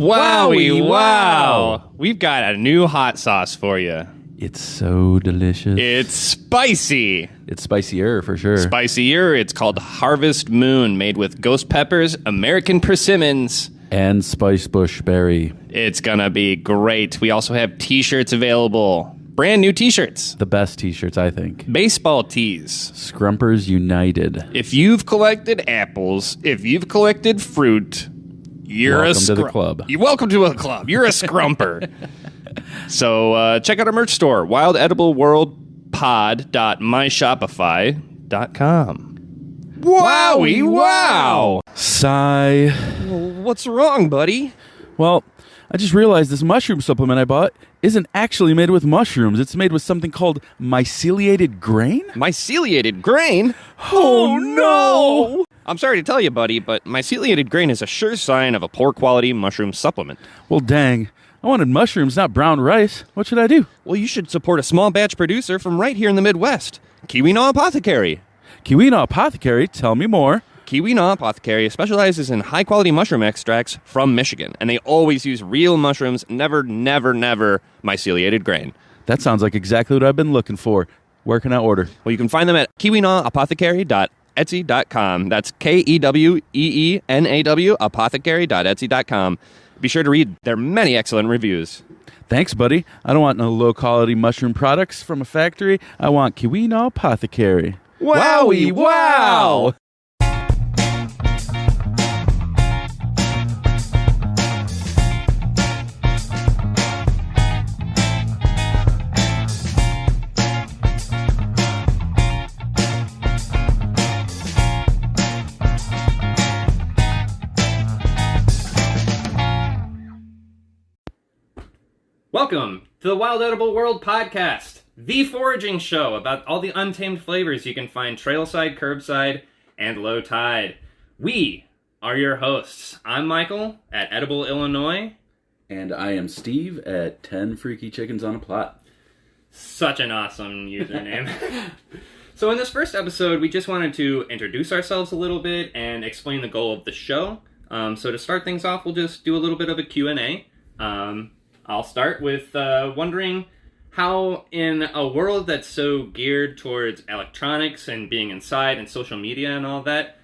Wowie wow! We've got a new hot sauce for you. It's so delicious. It's spicy. It's spicier for sure. Spicier. It's called Harvest Moon, made with ghost peppers, American persimmons, and spice bush berry. It's gonna be great. We also have t-shirts available. Brand new t-shirts. The best t-shirts, I think. Baseball tees. Scrumpers United. If you've collected apples, if you've collected fruit, you're welcome to the club. You're welcome to a club. You're a scrumper. So check out our merch store, wildedibleworldpod.myshopify.com. Wowie wow! Sigh. What's wrong, buddy? Well, I just realized this mushroom supplement I bought isn't actually made with mushrooms. It's made with something called myceliated grain? Myceliated grain? Oh, no! I'm sorry to tell you, buddy, but myceliated grain is a sure sign of a poor quality mushroom supplement. Well, dang. I wanted mushrooms, not brown rice. What should I do? Well, you should support a small batch producer from right here in the Midwest, Keweenaw Apothecary. Keweenaw Apothecary? Tell me more. Keweenaw Apothecary specializes in high-quality mushroom extracts from Michigan, and they always use real mushrooms, never myceliated grain. That sounds like exactly what I've been looking for. Where can I order? Well, you can find them at keweenawapothecary.etsy.com. That's KEWEENAW apothecary.etsy.com. Be sure to read their many excellent reviews. Thanks, buddy. I don't want no low-quality mushroom products from a factory. I want Keweenaw Apothecary. Wowie wow! Welcome to the Wild Edible World Podcast, the foraging show about all the untamed flavors you can find trailside, curbside, and low tide. We are your hosts. I'm Michael at Edible Illinois. And I am Steve at 10 Freaky Chickens on a Plot. Such an awesome username. So in this first episode, we just wanted to introduce ourselves a little bit and explain the goal of the show. So to start things off, we'll just do a little bit of a Q&A. I'll start with wondering how, in a world that's so geared towards electronics and being inside and social media and all that,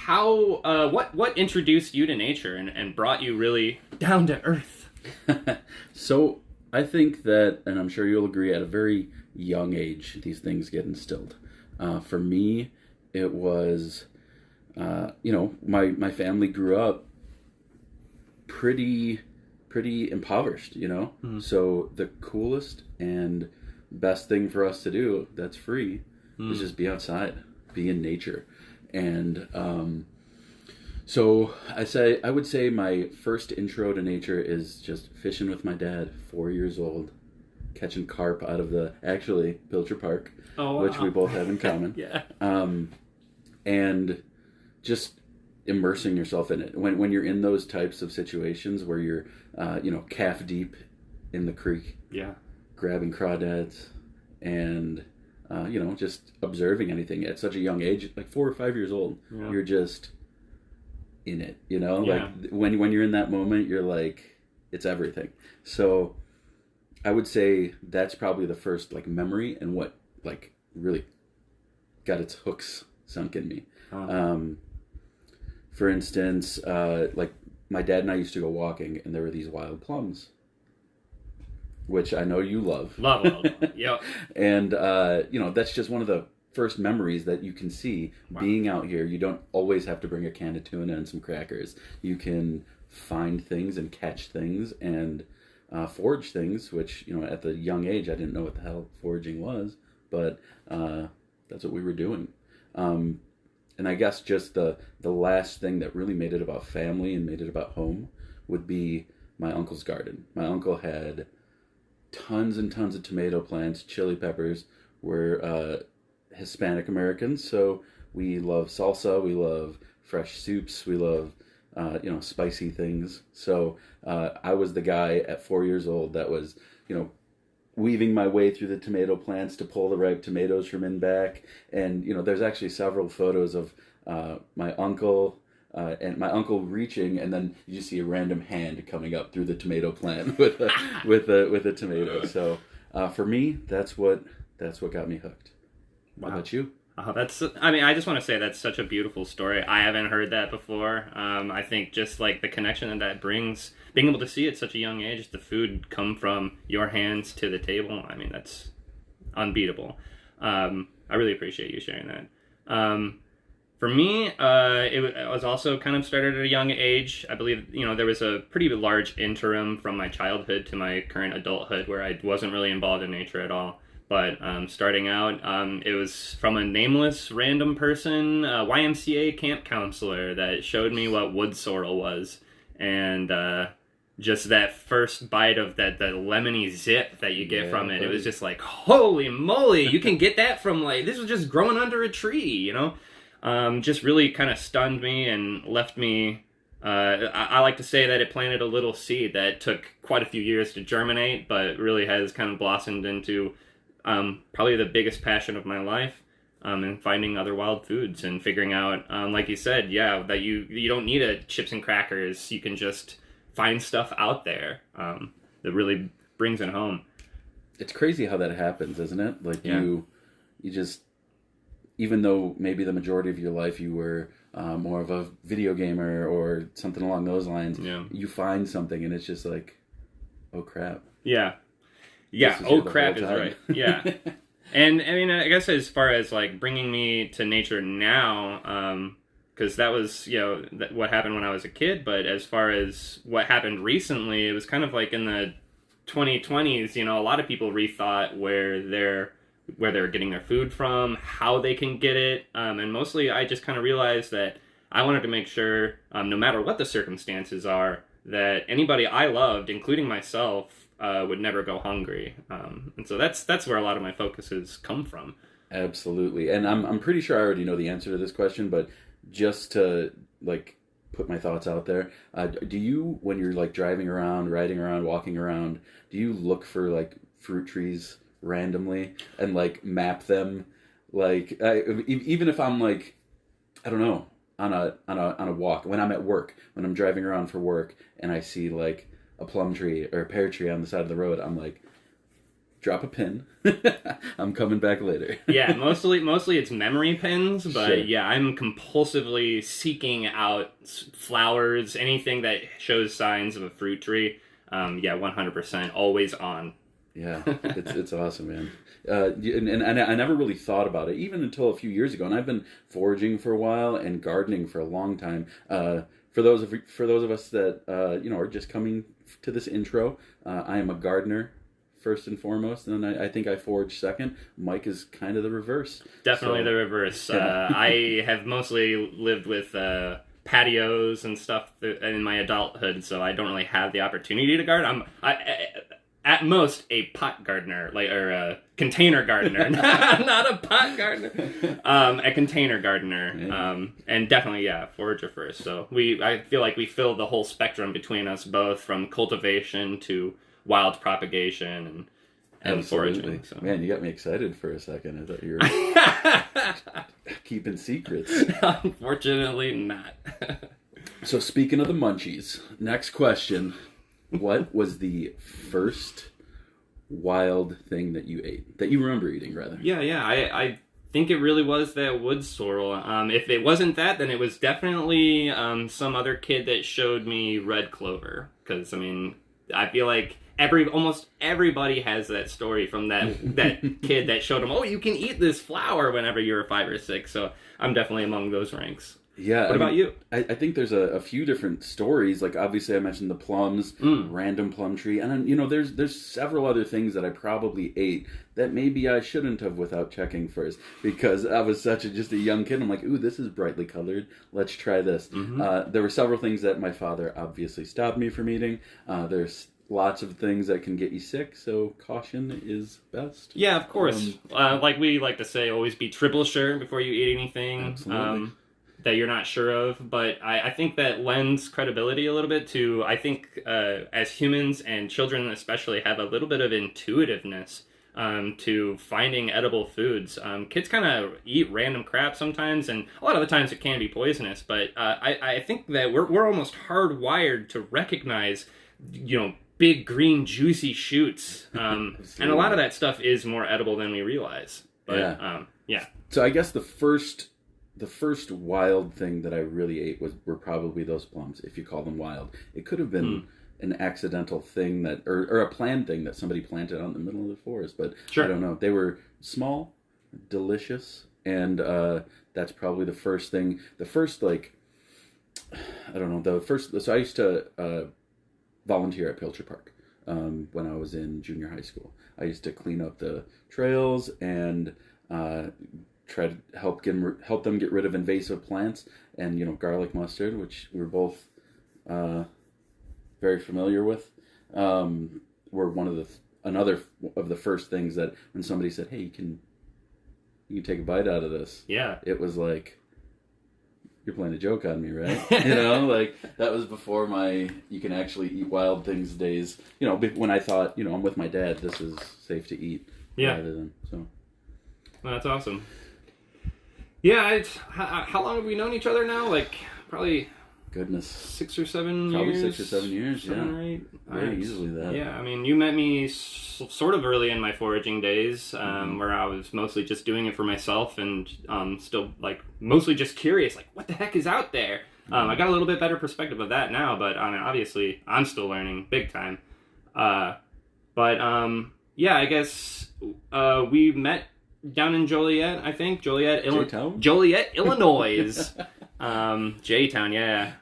what introduced you to nature and brought you really down to earth? So I think that, and I'm sure you'll agree, at a very young age, these things get instilled. For me, it was, my family grew up pretty impoverished, So the coolest and best thing for us to do that's free is just be outside, be in nature. And so I would say my first intro to nature is just fishing with my dad, 4 years old, catching carp out of actually Pilcher Park, which we both have in common. Yeah. And just immersing yourself in it. When you're in those types of situations where you're calf deep in the creek, grabbing crawdads and just observing anything at such a young age, like 4 or 5 years old, you're just in it, like when you're in that moment, you're like, it's everything. So I would say that's probably the first memory and what really got its hooks sunk in me. For instance, my dad and I used to go walking, and there were these wild plums, which I know you love. Love wild plums, yep. And, that's just one of the first memories that you can see being out here. You don't always have to bring a can of tuna and some crackers. You can find things and catch things and forage things, which, at the young age, I didn't know what the hell foraging was, but that's what we were doing. And I guess just the last thing that really made it about family and made it about home would be my uncle's garden. My uncle had tons and tons of tomato plants, chili peppers. We're Hispanic Americans, so we love salsa, we love fresh soups, we love spicy things. So I was the guy at 4 years old that was, weaving my way through the tomato plants to pull the ripe tomatoes from in back. And, there's actually several photos of my uncle, and my uncle reaching, and then you just see a random hand coming up through the tomato plant with a tomato. So for me, that's what got me hooked. Wow. How about you? I just want to say that's such a beautiful story. I haven't heard that before. I think just like the connection that brings, being able to see at such a young age, the food come from your hands to the table. I mean, that's unbeatable. I really appreciate you sharing that. For me, it was also kind of started at a young age. I believe, there was a pretty large interim from my childhood to my current adulthood where I wasn't really involved in nature at all. But starting out, it was from a nameless random person, YMCA camp counselor, that showed me what wood sorrel was. And just that first bite of the lemony zip that you get from it, it was just like, holy moly, you can get that from, this was just growing under a tree, just really kind of stunned me and left me... I like to say that it planted a little seed that took quite a few years to germinate, but really has kind of blossomed into... probably the biggest passion of my life, and finding other wild foods and figuring out, like you said, that you don't need a chips and crackers. You can just find stuff out there that really brings it home. It's crazy how that happens, isn't it? Like you just, even though maybe the majority of your life you were more of a video gamer or something along those lines, you find something and it's just like, oh crap. Yeah. Yeah, oh crap is right. Yeah. And I mean, I guess as far as bringing me to nature now, because that was, what happened when I was a kid, but as far as what happened recently, it was kind of like in the 2020s, a lot of people rethought where they're getting their food from, how they can get it, and mostly I just kind of realized that I wanted to make sure, no matter what the circumstances are, that anybody I loved, including myself, would never go hungry, and so that's where a lot of my focuses come from. Absolutely, and I'm pretty sure I already know the answer to this question, but just to put my thoughts out there, do you, when you're driving around, riding around, walking around, do you look for fruit trees randomly and map them? Even if I'm I don't know, on a walk, when I'm at work, when I'm driving around for work, and I see a plum tree or a pear tree on the side of the road, I'm like, drop a pin. I'm coming back later. Yeah, mostly it's memory pins, but sure. Yeah, I'm compulsively seeking out flowers, anything that shows signs of a fruit tree. 100%, always on. Yeah, it's awesome, man. And I never really thought about it, even until a few years ago. And I've been foraging for a while and gardening for a long time. For those of us that are just coming to this intro, I am a gardener first and foremost, and then I think I forage second. Mike is kind of the reverse. Definitely the reverse. I have mostly lived with patios and stuff in my adulthood, so I don't really have the opportunity to garden. I'm at most a pot gardener, or a container gardener, not a pot gardener, a container gardener, and definitely forager first. So I feel like we fill the whole spectrum between us both, from cultivation to wild propagation and foraging. So. Man, you got me excited for a second. I thought you were keeping secrets. Unfortunately, not. So speaking of the munchies, next question. What was the first wild thing that you ate? That you remember eating, rather? Yeah. I think it really was that wood sorrel. If it wasn't that, then it was definitely some other kid that showed me red clover. Because, I feel like almost everybody has that story from that kid that showed them, oh, you can eat this flower whenever you were 5 or 6. So I'm definitely among those ranks. Yeah. What about you? I think there's a few different stories. Obviously I mentioned the plums, random plum tree. And then, there's several other things that I probably ate that maybe I shouldn't have without checking first. Because I was just a young kid. I'm like, ooh, this is brightly colored. Let's try this. Mm-hmm. There were several things that my father obviously stopped me from eating. There's lots of things that can get you sick, so caution is best. Yeah, of course. Like we like to say, always be triple sure before you eat anything. Absolutely. That you're not sure of, but I think that lends credibility a little bit to, I think as humans and children especially have a little bit of intuitiveness to finding edible foods. Kids kind of eat random crap sometimes, and a lot of the times it can be poisonous. But I think that we're almost hardwired to recognize, big green juicy shoots, and a lot of that stuff is more edible than we realize. But yeah. So I guess the first wild thing that I really ate were probably those plums, if you call them wild. It could have been an accidental thing that, or a planned thing that somebody planted out in the middle of the forest, but sure. I don't know. They were small, delicious, and that's probably the first thing. The first, like, I don't know, so I used to volunteer at Pilcher Park when I was in junior high school. I used to clean up the trails and try to help them get rid of invasive plants, and garlic mustard, which we're both very familiar with, were another of the first things that when somebody said, "Hey, you can take a bite out of this," it was like, you're playing a joke on me, right? Like that was before my you can actually eat wild things days. When I thought, I'm with my dad, this is safe to eat. Rather than so. Well, that's awesome. Yeah, how long have we known each other now? Like, probably... Goodness. 6 or 7 probably years? Probably 6 or 7 years, 7 or 8. Very easily that. Yeah, I mean, you met me sort of early in my foraging days, where I was mostly just doing it for myself and still, like, mostly just curious, like, what the heck is out there? I got a little bit better perspective of that now, but I mean, obviously, I'm still learning big time. Yeah, I guess we met down in Joliet, I think. Joliet, Illinois. J-Town, yeah.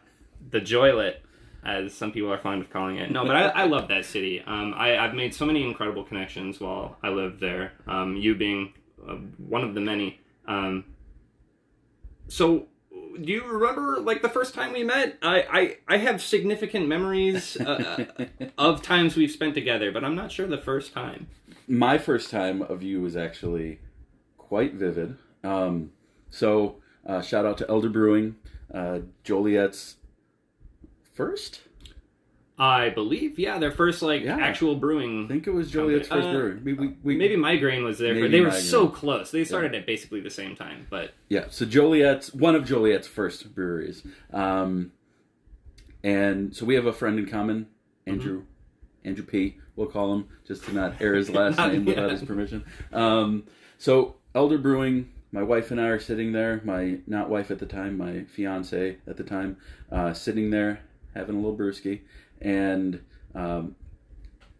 The Joylet, as some people are fond of calling it. No, but I love that city. I've made so many incredible connections while I lived there, you being one of the many. So, do you remember, like, the first time we met? I have significant memories of times we've spent together, but I'm not sure the first time. My first time of you was actually quite vivid. So, shout out to Elder Brewing, Joliet's first? I believe, yeah, their first, actual brewing. I think it was Joliet's first brewery. Maybe Migraine was there, but they were so close. They started at basically the same time, but... Yeah, so one of Joliet's first breweries. And so we have a friend in common, Andrew P., we'll call him, just to not air his last name without his permission. So, Elder Brewing, my wife and I are sitting there, my not wife at the time, my fiance at the time, sitting there having a little brewski, and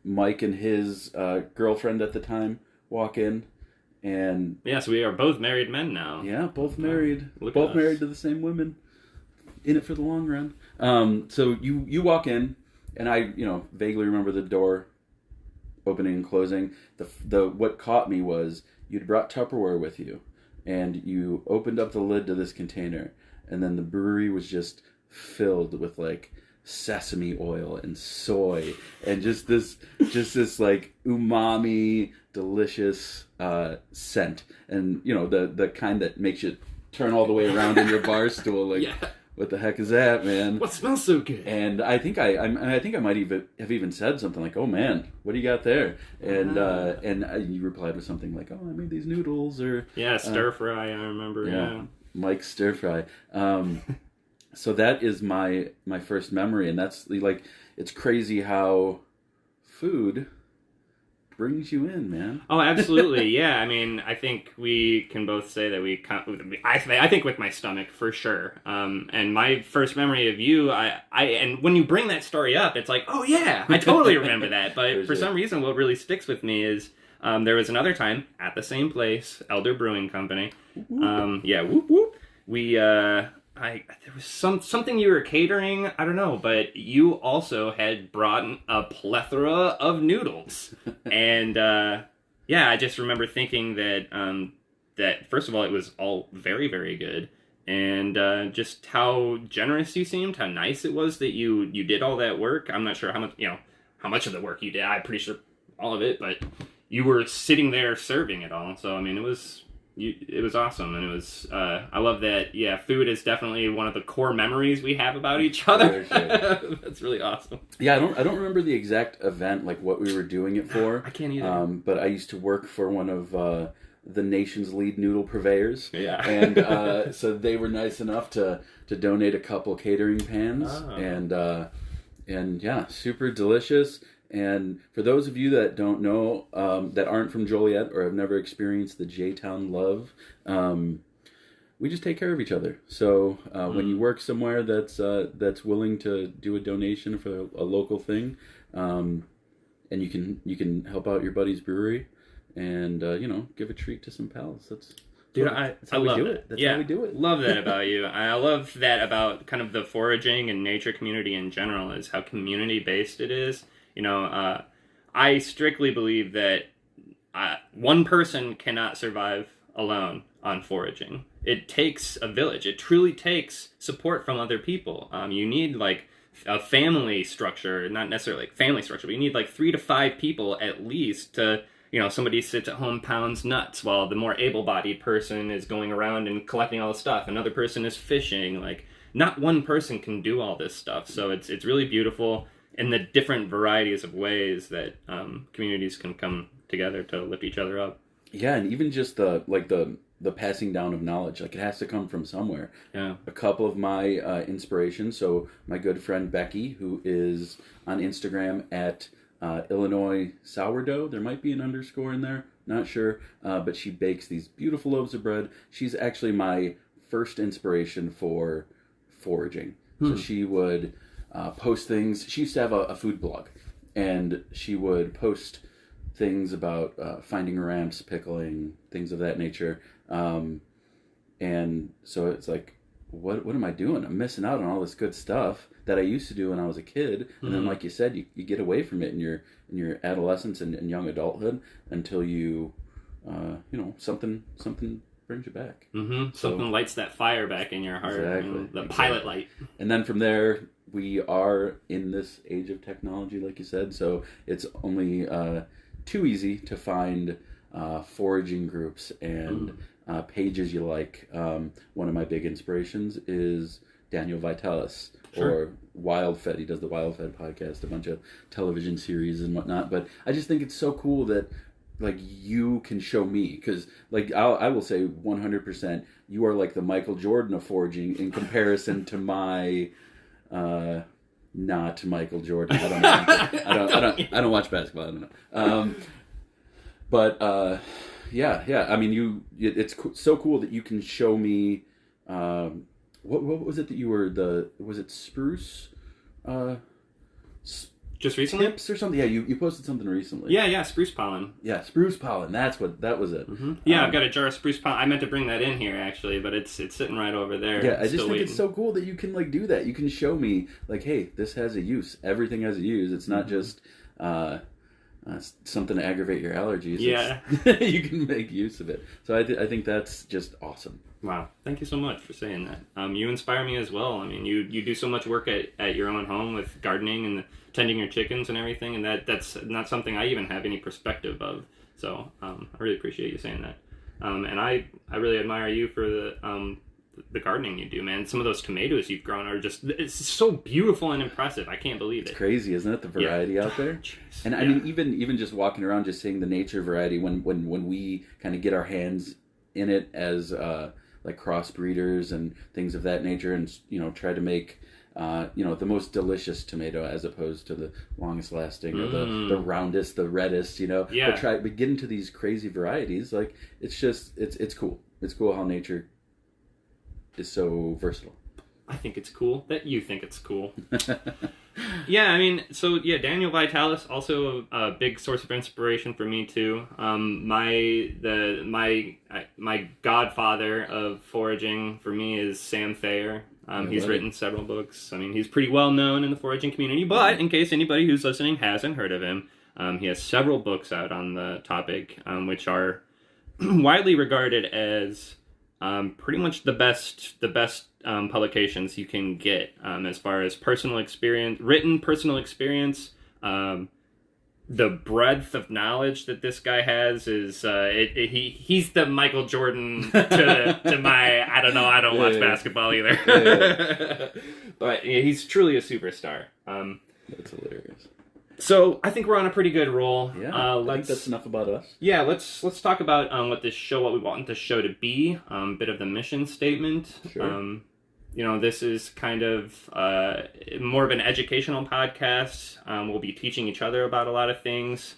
Mike and his girlfriend at the time walk in, and... Yeah, so we are both married men now. Yeah, both married. Both married to the same women. In it for the long run. So you walk in, and I, vaguely remember the door opening and closing. The what caught me was you'd brought Tupperware with you, and you opened up the lid to this container, and then the brewery was just filled with, like, sesame oil and soy and just this like umami delicious scent, and the kind that makes you turn all the way around in your bar stool, like, what the heck is that, man? What smells so good? And I think I might even said something like, "Oh man, what do you got there?" And you replied with something like, "Oh, I made these noodles," or stir fry. I remember. Yeah. Mike's stir fry. So that is my first memory, and that's like, it's crazy how food brings you in, man. Oh, absolutely, yeah. I mean, I think we can both say that I think with my stomach for sure. And my first memory of you, and when you bring that story up, it's like, oh yeah, I totally remember that. But for some reason, what really sticks with me is there was another time at the same place, Elder Brewing Company. Whoop whoop. There was something you were catering, I don't know, but you also had brought a plethora of noodles. And, I just remember thinking that first of all, it was all very, very good. And just how generous you seemed, how nice it was that you did all that work. I'm not sure how much of the work you did. I'm pretty sure all of it, but you were sitting there serving it all. So, I mean, it was it was awesome, and it was. I love that. Yeah, food is definitely one of the core memories we have about each other. Sure. That's really awesome. Yeah, I don't remember the exact event, like what we were doing it for. I can't either. But I used to work for one of the nation's lead noodle purveyors. Yeah, and so they were nice enough to donate a couple catering pans, and yeah, super delicious. And for those of you that don't know, that aren't from Joliet or have never experienced the J-Town love, we just take care of each other. So when you work somewhere that's willing to do a donation for a local thing, and you can help out your buddy's brewery, and give a treat to some pals. That's I love it. That's how we do it. Love that about you. I love that about kind of the foraging and nature community in general, is how community based it is. I strictly believe that one person cannot survive alone on foraging. It takes a village. It truly takes support from other people. You need like a family structure, not necessarily like family structure, but you need like 3 to 5 people at least to, somebody sits at home, pounds nuts, while the more able-bodied person is going around and collecting all the stuff. Another person is fishing. Like, not one person can do all this stuff. So it's really beautiful in the different varieties of ways that communities can come together to lift each other up. Yeah, and even just the passing down of knowledge, like it has to come from somewhere. Yeah. A couple of my inspirations. So my good friend Becky, who is on Instagram at Illinois Sourdough. There might be an underscore in there, not sure. But she bakes these beautiful loaves of bread. She's actually my first inspiration for foraging. So she would post things. She used to have a food blog, and she would post things about finding ramps, pickling, things of that nature. And so it's like, what am I doing? I'm missing out on all this good stuff that I used to do when I was a kid. And then, like you said, you get away from it in your adolescence and young adulthood until you, something brings you back. Mm-hmm. So, something lights that fire back in your heart. Exactly. Pilot light. And then from there, we are in this age of technology, like you said. So it's only too easy to find foraging groups and pages you like. One of my big inspirations is Daniel Vitalis, or WildFed. He does the WildFed podcast, a bunch of television series and whatnot. But I just think it's so cool that like you can show me, because like I will say 100%, you are like the Michael Jordan of foraging in comparison to my not Michael Jordan. I don't know. I don't watch basketball. I don't know. But yeah. I mean, it's so cool that you can show me. What was it that you were was it spruce? Just recently? Tips or something? Yeah, you posted something recently. Yeah, spruce pollen. Yeah, spruce pollen. That was it. Mm-hmm. Yeah, I've got a jar of spruce pollen. I meant to bring that in here actually, but it's sitting right over there. Yeah, I just think it's so cool that you can like do that. You can show me like, hey, this has a use. Everything has a use. It's not just something to aggravate your allergies. Yeah, you can make use of it. So I think that's just awesome. Wow, thank you so much for saying that. You inspire me as well. I mean, you do so much work at your own home with gardening and tending your chickens and everything, and that's not something I even have any perspective of. So I really appreciate you saying that. And I really admire you for the gardening you do, man. Some of those tomatoes you've grown are it's so beautiful and impressive. I can't believe it. It's crazy, isn't it? The variety out there. Jeez. And I mean, even just walking around, just seeing the nature variety when we kind of get our hands in it as like crossbreeders and things of that nature, and try to make the most delicious tomato as opposed to the longest lasting or the roundest, the reddest, Yeah. But get into these crazy varieties. Like it's cool. It's cool how nature is so versatile. I think it's cool that you think it's cool. Yeah, I mean, Daniel Vitalis, also a big source of inspiration for me too. My godfather of foraging for me is Sam Thayer. He's written several books. I mean, he's pretty well known in the foraging community, but in case anybody who's listening hasn't heard of him, he has several books out on the topic, which are widely regarded as pretty much the best publications you can get as far as written personal experience, the breadth of knowledge that this guy has is he's the Michael Jordan to my I don't watch basketball either. But he's truly a superstar. That's hilarious. So I think we're on a pretty good roll. Yeah, I think that's enough about us. Yeah, let's talk about what we want this show to be. A bit of the mission statement. Sure. This is kind of more of an educational podcast. We'll be teaching each other about a lot of things,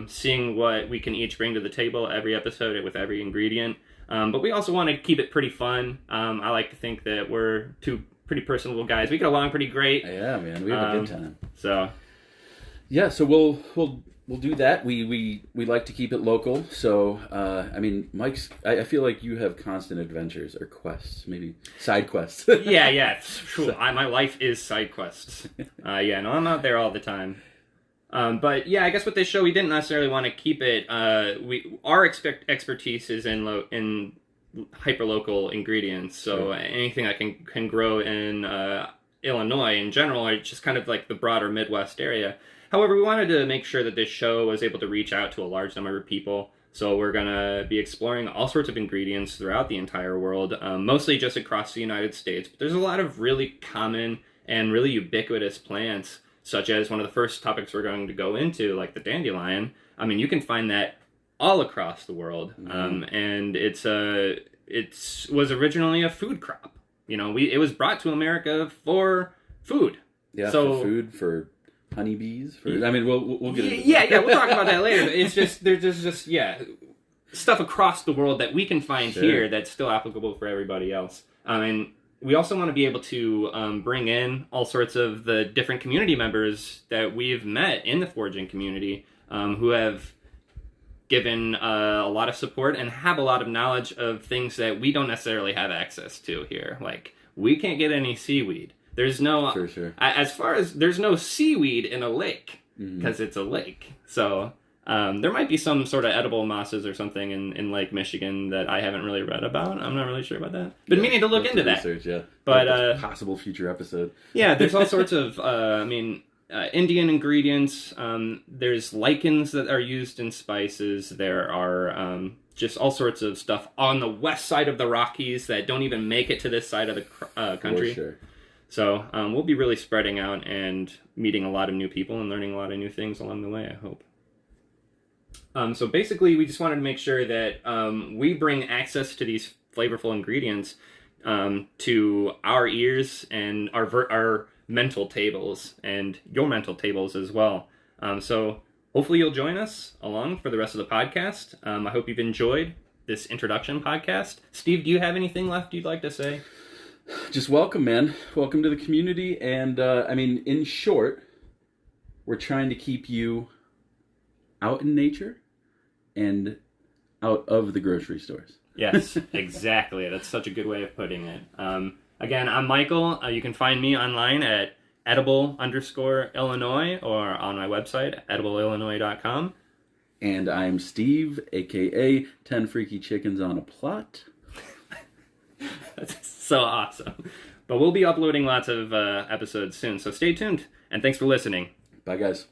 seeing what we can each bring to the table every episode with every ingredient. But we also want to keep it pretty fun. I like to think that we're two pretty personable guys. We get along pretty great. Yeah, man, we have a good time. So, yeah, so we'll do that. We like to keep it local. So, Mike's. I feel like you have constant adventures or quests, maybe side quests. yeah. Sure. My life is side quests. No, I'm not there all the time. But yeah, I guess with this show, we didn't necessarily want to keep it. Our expertise is in hyperlocal ingredients. So anything that can grow in Illinois in general, or just kind of like the broader Midwest area. However, we wanted to make sure that this show was able to reach out to a large number of people. So we're going to be exploring all sorts of ingredients throughout the entire world, mostly just across the United States. But there's a lot of really common and really ubiquitous plants, such as one of the first topics we're going to go into, like the dandelion. I mean, you can find that all across the world. And it was originally a food crop. It was brought to America for food. Yeah, so, for food, for honeybees. We'll get into that. We'll talk about that later. It's just there's just stuff across the world that we can find here that's still applicable for everybody else. And we also want to be able to bring in all sorts of the different community members that we've met in the foraging community, who have given a lot of support and have a lot of knowledge of things that we don't necessarily have access to here. Like, we can't get any seaweed. There's no, for sure. As far as there's no seaweed in a lake because it's a lake. So there might be some sort of edible mosses or something in Lake Michigan that I haven't really read about. I'm not really sure about that. Been meaning to look into that. Research, But possible future episode. Yeah, there's all sorts of Indian ingredients. There's lichens that are used in spices. There are just all sorts of stuff on the west side of the Rockies that don't even make it to this side of the country. For sure. So we'll be really spreading out and meeting a lot of new people and learning a lot of new things along the way, I hope. So basically, we just wanted to make sure that we bring access to these flavorful ingredients to our ears and our mental tables and your mental tables as well. So hopefully you'll join us along for the rest of the podcast. I hope you've enjoyed this introduction podcast. Steve, do you have anything left you'd like to say? Just welcome, man. Welcome to the community. And, in short, we're trying to keep you out in nature and out of the grocery stores. Yes, exactly. That's such a good way of putting it. Again, I'm Michael. You can find me online at edible_Illinois or on my website, edibleillinois.com. And I'm Steve, a.k.a. 10 Freaky Chickens on a Plot. That's so awesome. But we'll be uploading lots of episodes soon, so stay tuned. And thanks for listening. Bye, guys.